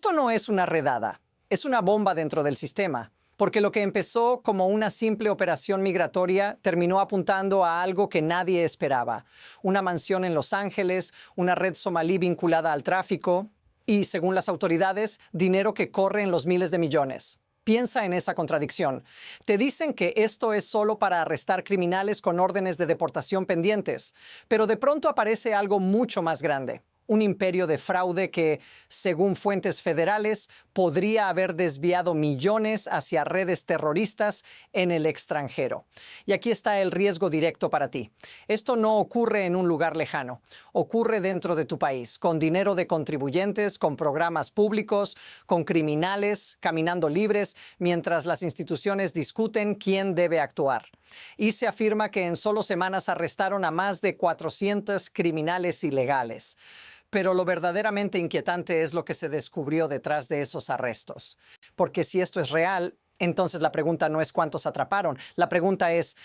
esto no es una redada, es una bomba dentro del sistema. Porque lo que empezó como una simple operación migratoria terminó apuntando a algo que nadie esperaba. Una mansión en Los Ángeles, una red somalí vinculada al tráfico y, según las autoridades, dinero que corre en los miles de millones. Piensa en esa contradicción. Te dicen que esto es solo para arrestar criminales con órdenes de deportación pendientes, pero de pronto aparece algo mucho más grande. Un imperio de fraude que, según fuentes federales, podría haber desviado millones hacia redes terroristas en el extranjero. Y aquí está el riesgo directo para ti. Esto no ocurre en un lugar lejano. Ocurre dentro de tu país, con dinero de contribuyentes, con programas públicos, con criminales caminando libres, mientras las instituciones discuten quién debe actuar. Y se afirma que en solo semanas arrestaron a más de 400 criminales ilegales. Pero lo verdaderamente inquietante es lo que se descubrió detrás de esos arrestos. Porque si esto es real, entonces la pregunta no es cuántos atraparon. La pregunta es,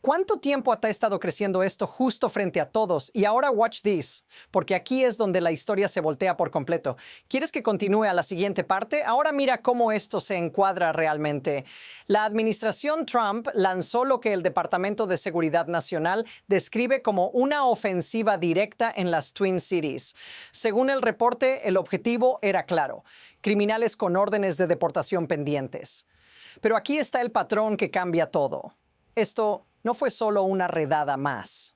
¿cuánto tiempo ha estado creciendo esto justo frente a todos? Y ahora watch this, porque aquí es donde la historia se voltea por completo. ¿Quieres que continúe a la siguiente parte? Ahora mira cómo esto se encuadra realmente. La administración Trump lanzó lo que el Departamento de Seguridad Nacional describe como una ofensiva directa en las Twin Cities. Según el reporte, el objetivo era claro: criminales con órdenes de deportación pendientes. Pero aquí está el patrón que cambia todo. Esto no fue solo una redada más.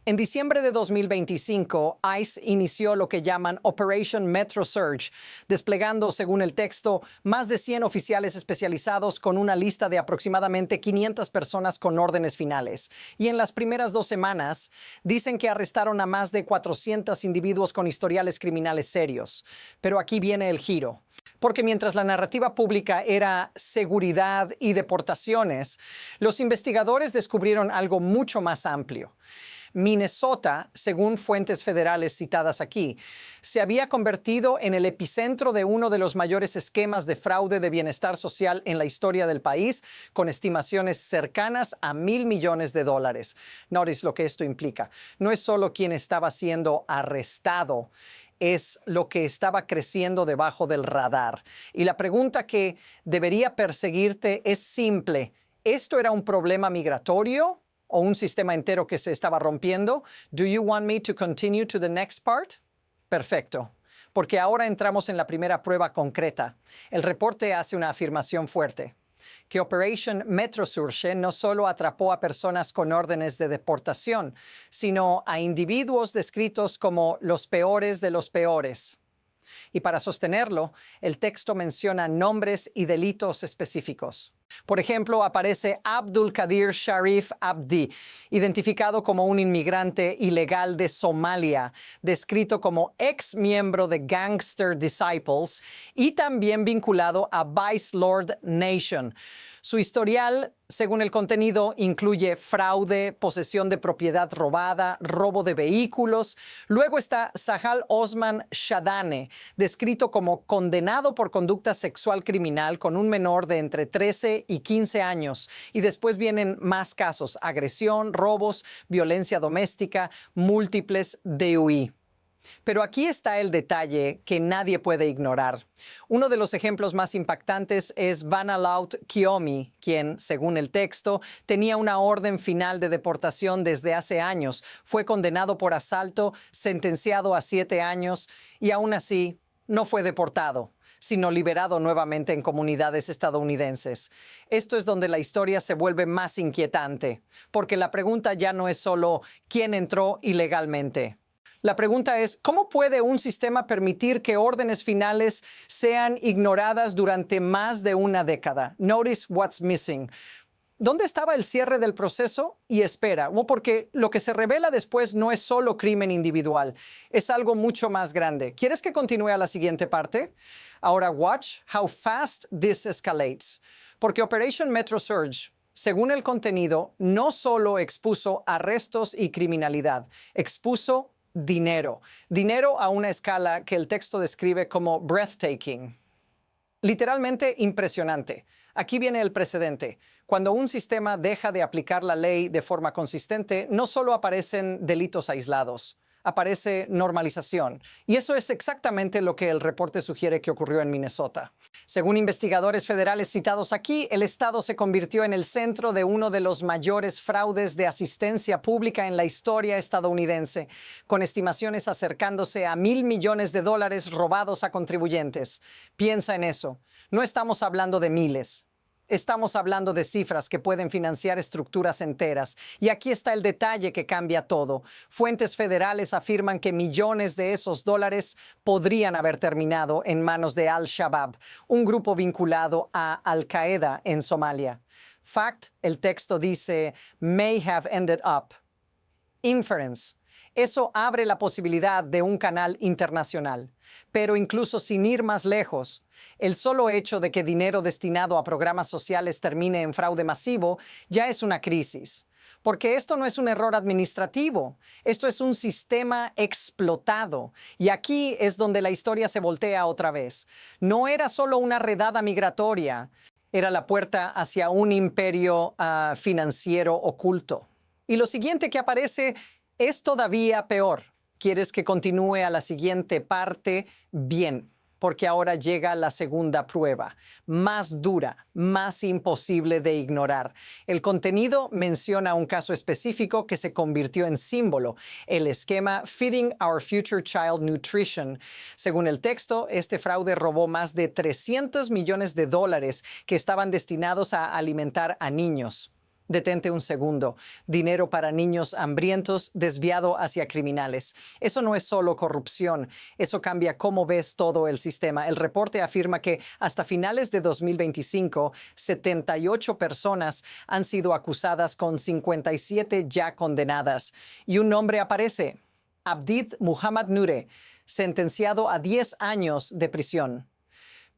En diciembre de 2025, ICE inició lo que llaman Operation Metro Surge, desplegando, según el texto, más de 100 oficiales especializados con una lista de aproximadamente 500 personas con órdenes finales. Y en las primeras 2 semanas, dicen que arrestaron a más de 400 individuos con historiales criminales serios. Pero aquí viene el giro. Porque mientras la narrativa pública era seguridad y deportaciones, los investigadores descubrieron algo mucho más amplio. Minnesota, según fuentes federales citadas aquí, se había convertido en el epicentro de uno de los mayores esquemas de fraude de bienestar social en la historia del país, con estimaciones cercanas a $1,000 millones. Notice lo que esto implica. No es solo quien estaba siendo arrestado, es lo que estaba creciendo debajo del radar. Y la pregunta que debería perseguirte es simple. ¿Esto era un problema migratorio o un sistema entero que se estaba rompiendo? Do you want me to continue to the next part? Perfecto. Porque ahora entramos en la primera prueba concreta. El reporte hace una afirmación fuerte: que Operation Metro Surge no solo atrapó a personas con órdenes de deportación, sino a individuos descritos como los peores de los peores. Y para sostenerlo, el texto menciona nombres y delitos específicos. Por ejemplo, aparece Abdul Qadir Sharif Abdi, identificado como un inmigrante ilegal de Somalia, descrito como ex miembro de Gangster Disciples y también vinculado a Vice Lord Nation. Su historial, según el contenido, incluye fraude, posesión de propiedad robada, robo de vehículos. Luego está Sahal Osman Shadane, descrito como condenado por conducta sexual criminal con un menor de entre 13 y 15 años. Y después vienen más casos: agresión, robos, violencia doméstica, múltiples DUI. Pero aquí está el detalle que nadie puede ignorar. Uno de los ejemplos más impactantes es Vanalaut Kiomi, quien, según el texto, tenía una orden final de deportación desde hace años. Fue condenado por asalto, sentenciado a 7 años y aún así no fue deportado, sino liberado nuevamente en comunidades estadounidenses. Esto es donde la historia se vuelve más inquietante, porque la pregunta ya no es solo ¿quién entró ilegalmente? La pregunta es, ¿cómo puede un sistema permitir que órdenes finales sean ignoradas durante más de una década? Notice what's missing. ¿Dónde estaba el cierre del proceso? Y espera, porque lo que se revela después no es solo crimen individual, es algo mucho más grande. ¿Quieres que continúe a la siguiente parte? Ahora watch how fast this escalates. Porque Operation Metro Surge, según el contenido, no solo expuso arrestos y criminalidad, expuso dinero. Dinero a una escala que el texto describe como breathtaking. Literalmente impresionante. Aquí viene el precedente. Cuando un sistema deja de aplicar la ley de forma consistente, no solo aparecen delitos aislados, aparece normalización. Y eso es exactamente lo que el reporte sugiere que ocurrió en Minnesota. Según investigadores federales citados aquí, el estado se convirtió en el centro de uno de los mayores fraudes de asistencia pública en la historia estadounidense, con estimaciones acercándose a $1,000 millones robados a contribuyentes. Piensa en eso. No estamos hablando de miles. Estamos hablando de cifras que pueden financiar estructuras enteras. Y aquí está el detalle que cambia todo. Fuentes federales afirman que millones de esos dólares podrían haber terminado en manos de Al-Shabaab, un grupo vinculado a Al-Qaeda en Somalia. Fact, el texto dice, may have ended up. Inference. Eso abre la posibilidad de un canal internacional. Pero incluso sin ir más lejos, el solo hecho de que dinero destinado a programas sociales termine en fraude masivo ya es una crisis. Porque esto no es un error administrativo, esto es un sistema explotado. Y aquí es donde la historia se voltea otra vez. No era solo una redada migratoria, era la puerta hacia un imperio financiero oculto. Y lo siguiente que aparece es todavía peor. ¿Quieres que continúe a la siguiente parte? Bien, porque ahora llega la segunda prueba, más dura, más imposible de ignorar. El contenido menciona un caso específico que se convirtió en símbolo, el esquema Feeding Our Future Child Nutrition. Según el texto, este fraude robó más de $300 millones que estaban destinados a alimentar a niños. Detente un segundo. Dinero para niños hambrientos desviado hacia criminales. Eso no es solo corrupción. Eso cambia cómo ves todo el sistema. El reporte afirma que hasta finales de 2025, 78 personas han sido acusadas con 57 ya condenadas. Y un nombre aparece. Abdid Muhammad Nure, sentenciado a 10 años de prisión.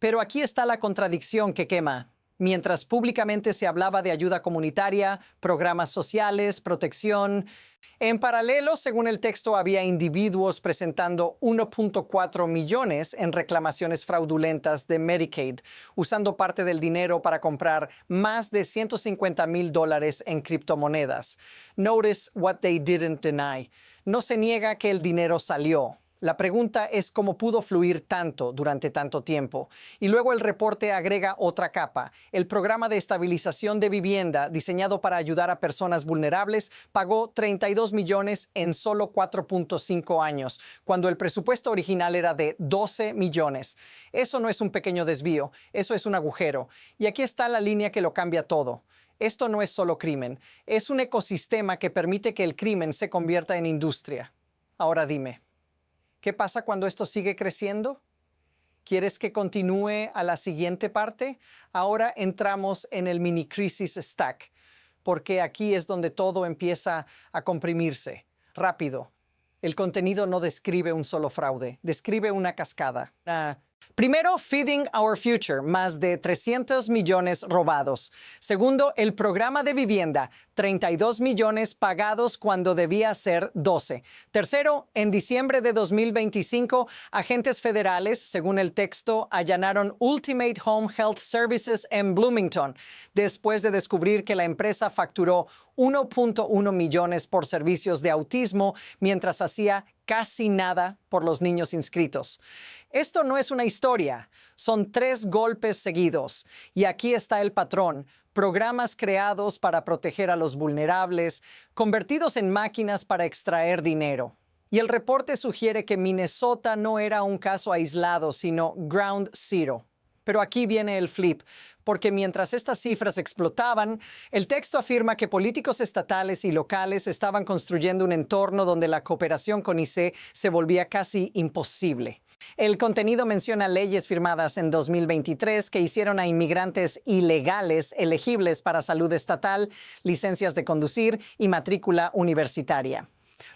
Pero aquí está la contradicción que quema. Mientras públicamente se hablaba de ayuda comunitaria, programas sociales, protección, en paralelo, según el texto, había individuos presentando 1.4 millones en reclamaciones fraudulentas de Medicaid, usando parte del dinero para comprar más de $150,000 en criptomonedas. Notice what they didn't deny. No se niega que el dinero salió. La pregunta es cómo pudo fluir tanto durante tanto tiempo. Y luego el reporte agrega otra capa. El programa de estabilización de vivienda, diseñado para ayudar a personas vulnerables, pagó 32 millones en solo 4.5 años, cuando el presupuesto original era de 12 millones. Eso no es un pequeño desvío, eso es un agujero. Y aquí está la línea que lo cambia todo. Esto no es solo crimen, es un ecosistema que permite que el crimen se convierta en industria. Ahora dime. ¿Qué pasa cuando esto sigue creciendo? ¿Quieres que continúe a la siguiente parte? Ahora entramos en el mini crisis stack, porque aquí es donde todo empieza a comprimirse. Rápido. El contenido no describe un solo fraude, describe una cascada. Primero, Feeding Our Future, más de 300 millones robados. Segundo, el programa de vivienda, 32 millones pagados cuando debía ser 12. Tercero, en diciembre de 2025, agentes federales, según el texto, allanaron Ultimate Home Health Services en Bloomington, después de descubrir que la empresa facturó 1.1 millones por servicios de autismo, mientras hacía casi nada por los niños inscritos. Esto no es una historia, son 3 golpes seguidos. Y aquí está el patrón. Programas creados para proteger a los vulnerables, convertidos en máquinas para extraer dinero. Y el reporte sugiere que Minnesota no era un caso aislado, sino Ground Zero. Pero aquí viene el flip, porque mientras estas cifras explotaban, el texto afirma que políticos estatales y locales estaban construyendo un entorno donde la cooperación con ICE se volvía casi imposible. El contenido menciona leyes firmadas en 2023 que hicieron a inmigrantes ilegales elegibles para salud estatal, licencias de conducir y matrícula universitaria.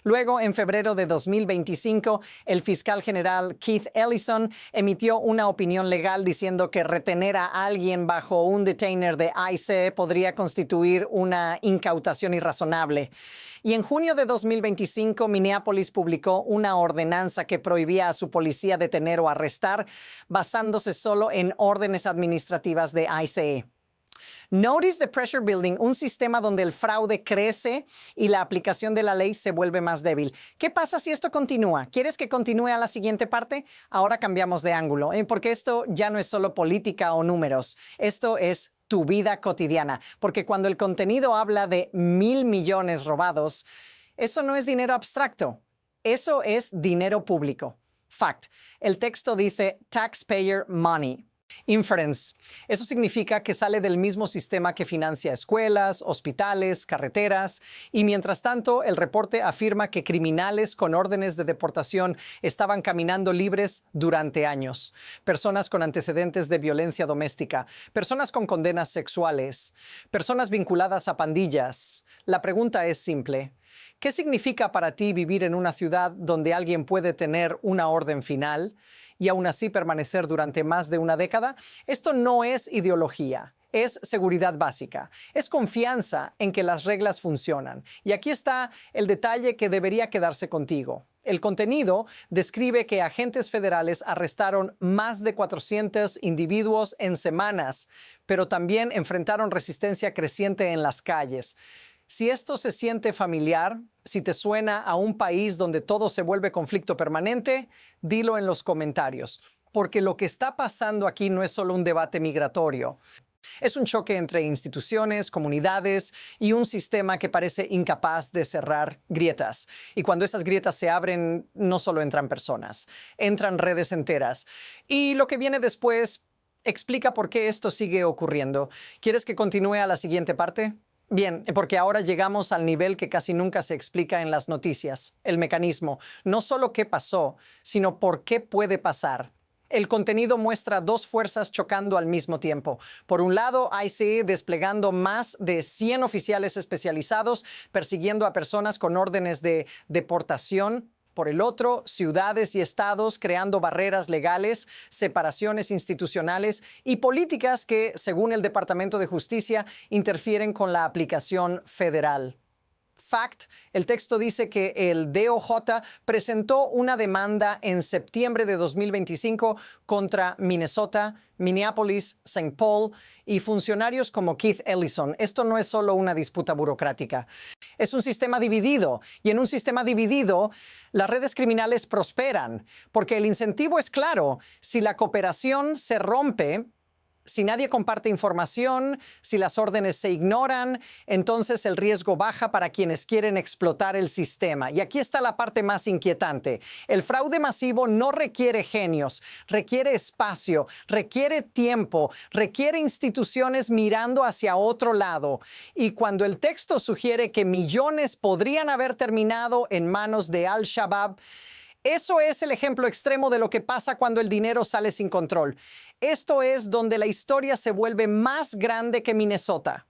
Luego, en febrero de 2025, el fiscal general Keith Ellison emitió una opinión legal diciendo que retener a alguien bajo un detainer de ICE podría constituir una incautación irrazonable. Y en junio de 2025, Minneapolis publicó una ordenanza que prohibía a su policía detener o arrestar, basándose solo en órdenes administrativas de ICE. Notice the pressure building, un sistema donde el fraude crece y la aplicación de la ley se vuelve más débil. ¿Qué pasa si esto continúa? ¿Quieres que continúe a la siguiente parte? Ahora cambiamos de ángulo, porque esto ya no es solo política o números. Esto es tu vida cotidiana, porque cuando el contenido habla de 1,000 millones robados, eso no es dinero abstracto, eso es dinero público. Fact. El texto dice taxpayer money. Inference. Eso significa que sale del mismo sistema que financia escuelas, hospitales, carreteras, y mientras tanto el reporte afirma que criminales con órdenes de deportación estaban caminando libres durante años. Personas con antecedentes de violencia doméstica, personas con condenas sexuales, personas vinculadas a pandillas. La pregunta es simple. ¿Qué significa para ti vivir en una ciudad donde alguien puede tener una orden final y aún así permanecer durante más de una década? Esto no es ideología, es seguridad básica. Es confianza en que las reglas funcionan. Y aquí está el detalle que debería quedarse contigo. El contenido describe que agentes federales arrestaron más de 400 individuos en semanas, pero también enfrentaron resistencia creciente en las calles. Si esto se siente familiar, si te suena a un país donde todo se vuelve conflicto permanente, dilo en los comentarios, porque lo que está pasando aquí no es solo un debate migratorio. Es un choque entre instituciones, comunidades y un sistema que parece incapaz de cerrar grietas. Y cuando esas grietas se abren, no solo entran personas, entran redes enteras. Y lo que viene después explica por qué esto sigue ocurriendo. ¿Quieres que continúe a la siguiente parte? Bien, porque ahora llegamos al nivel que casi nunca se explica en las noticias, el mecanismo. No solo qué pasó, sino por qué puede pasar. El contenido muestra dos fuerzas chocando al mismo tiempo. Por un lado, ICE desplegando más de 100 oficiales especializados persiguiendo a personas con órdenes de deportación. Por el otro, ciudades y estados creando barreras legales, separaciones institucionales y políticas que, según el Departamento de Justicia, interfieren con la aplicación federal. Fact, el texto dice que el DOJ presentó una demanda en septiembre de 2025 contra Minnesota, Minneapolis, St. Paul y funcionarios como Keith Ellison. Esto no es solo una disputa burocrática. Es un sistema dividido y en un sistema dividido las redes criminales prosperan porque el incentivo es claro. Si la cooperación se rompe, si nadie comparte información, si las órdenes se ignoran, entonces el riesgo baja para quienes quieren explotar el sistema. Y aquí está la parte más inquietante. El fraude masivo no requiere genios, requiere espacio, requiere tiempo, requiere instituciones mirando hacia otro lado. Y cuando el texto sugiere que millones podrían haber terminado en manos de Al-Shabaab, eso es el ejemplo extremo de lo que pasa cuando el dinero sale sin control. Esto es donde la historia se vuelve más grande que Minnesota.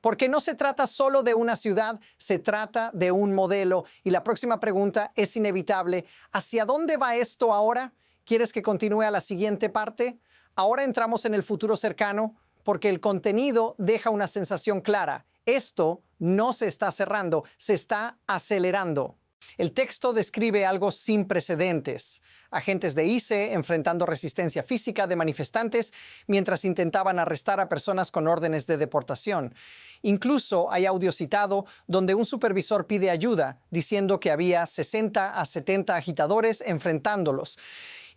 Porque no se trata solo de una ciudad, se trata de un modelo. Y la próxima pregunta es inevitable. ¿Hacia dónde va esto ahora? ¿Quieres que continúe a la siguiente parte? Ahora entramos en el futuro cercano porque el contenido deja una sensación clara. Esto no se está cerrando, se está acelerando. El texto describe algo sin precedentes. Agentes de ICE enfrentando resistencia física de manifestantes mientras intentaban arrestar a personas con órdenes de deportación. Incluso hay audio citado donde un supervisor pide ayuda, diciendo que había 60 a 70 agitadores enfrentándolos.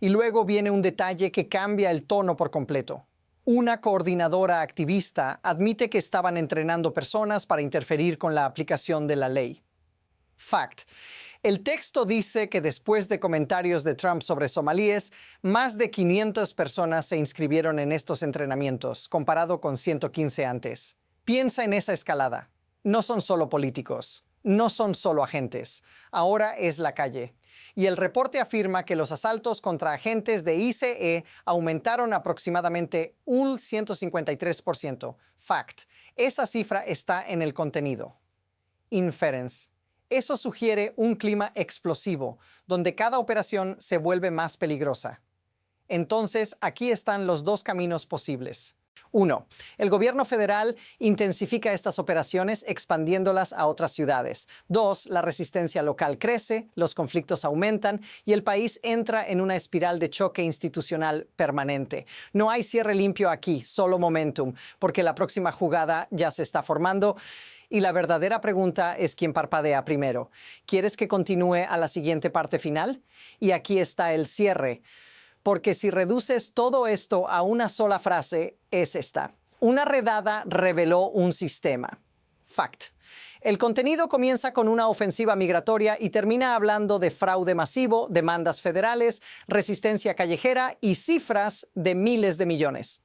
Y luego viene un detalle que cambia el tono por completo. Una coordinadora activista admite que estaban entrenando personas para interferir con la aplicación de la ley. Fact. El texto dice que después de comentarios de Trump sobre somalíes, más de 500 personas se inscribieron en estos entrenamientos, comparado con 115 antes. Piensa en esa escalada. No son solo políticos, no son solo agentes. Ahora es la calle. Y el reporte afirma que los asaltos contra agentes de ICE aumentaron aproximadamente un 153%. Fact. Esa cifra está en el contenido. Inference. Eso sugiere un clima explosivo, donde cada operación se vuelve más peligrosa. Entonces, aquí están los dos caminos posibles. 1. El gobierno federal intensifica estas operaciones expandiéndolas a otras ciudades. 2. La resistencia local crece, los conflictos aumentan y el país entra en una espiral de choque institucional permanente. No hay cierre limpio aquí, solo momentum, porque la próxima jugada ya se está formando. Y la verdadera pregunta es quién parpadea primero. ¿Quieres que continúe a la siguiente parte final? Y aquí está el cierre. Porque si reduces todo esto a una sola frase, es esta. Una redada reveló un sistema. Fact. El contenido comienza con una ofensiva migratoria y termina hablando de fraude masivo, demandas federales, resistencia callejera y cifras de miles de millones.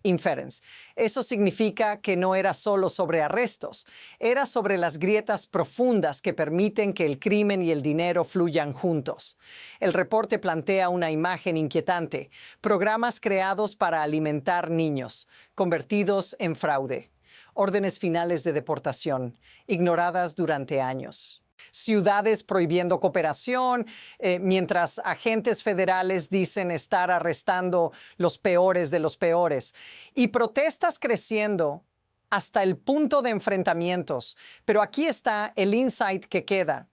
Inference. Eso significa que no era solo sobre arrestos, era sobre las grietas profundas que permiten que el crimen y el dinero fluyan juntos. El reporte plantea una imagen inquietante: programas creados para alimentar niños, convertidos en fraude. Órdenes finales de deportación, ignoradas durante años. Ciudades prohibiendo cooperación, mientras agentes federales dicen estar arrestando los peores de los peores. Y protestas creciendo hasta el punto de enfrentamientos. Pero aquí está el insight que queda.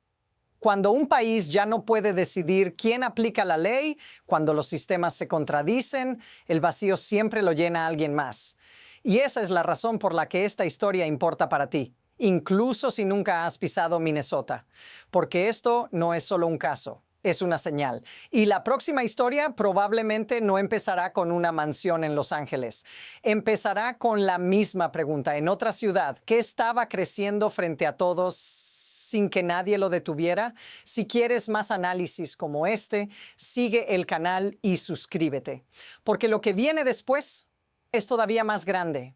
Cuando un país ya no puede decidir quién aplica la ley, cuando los sistemas se contradicen, el vacío siempre lo llena alguien más. Y esa es la razón por la que esta historia importa para ti, incluso si nunca has pisado Minnesota. Porque esto no es solo un caso, es una señal. Y la próxima historia probablemente no empezará con una mansión en Los Ángeles. Empezará con la misma pregunta en otra ciudad. ¿Qué estaba creciendo frente a todos sin que nadie lo detuviera? Si quieres más análisis como este, sigue el canal y suscríbete. Porque lo que viene después es todavía más grande,